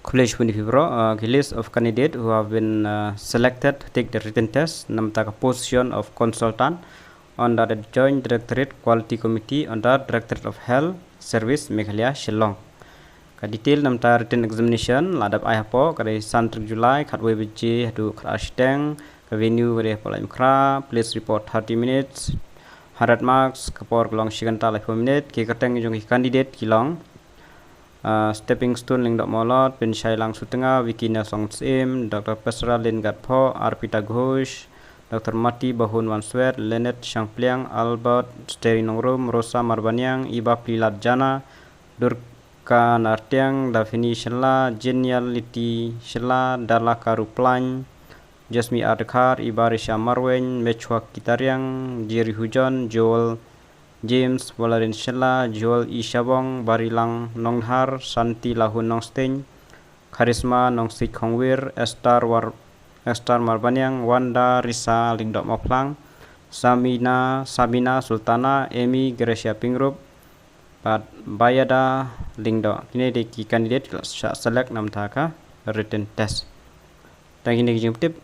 College Univibro, the list of candidates who have been selected to take the written test, namtaka position of consultant under the Joint Directorate Quality Committee under Directorate of Health Service Meghalaya Shillong. Ka detail namta written examination ladap ai hapo kare santrik July khatwe biji hadu kharashteng ka venue kare polai mkra please report 30 minutes 100 marks kapor long shiganta 4 minutes ki kateng jong candidate kilong. Stepping stone ling dok molot pen shai lang sutenga wikina song sim Dr. Pesra Lin Gatpho Arpita Ghosh Dr. Mati Bahun Wanswet Leonard Shangpliang Albert Steri Nongrum Rosa Marbanyang Iba Pilat Jana Durka Nartiang Davini Shela Geniality Shela Darla Karuplan Jasmi Adkar Iba Risha Marwen Mechwa Kitariang Jiri Hujan Joel James Walarin Shela Joel Ishabong Barilang Nonghar Santi Lahun Nongstein Karisma Nongsik Khongwir Esther Marbanyang Wanda Risa Lingdok Moplang Sabina Sultana Amy Gracia Pingrup Bayada Lingdok kini deki kandidat select namtaka written test. Thank you tip.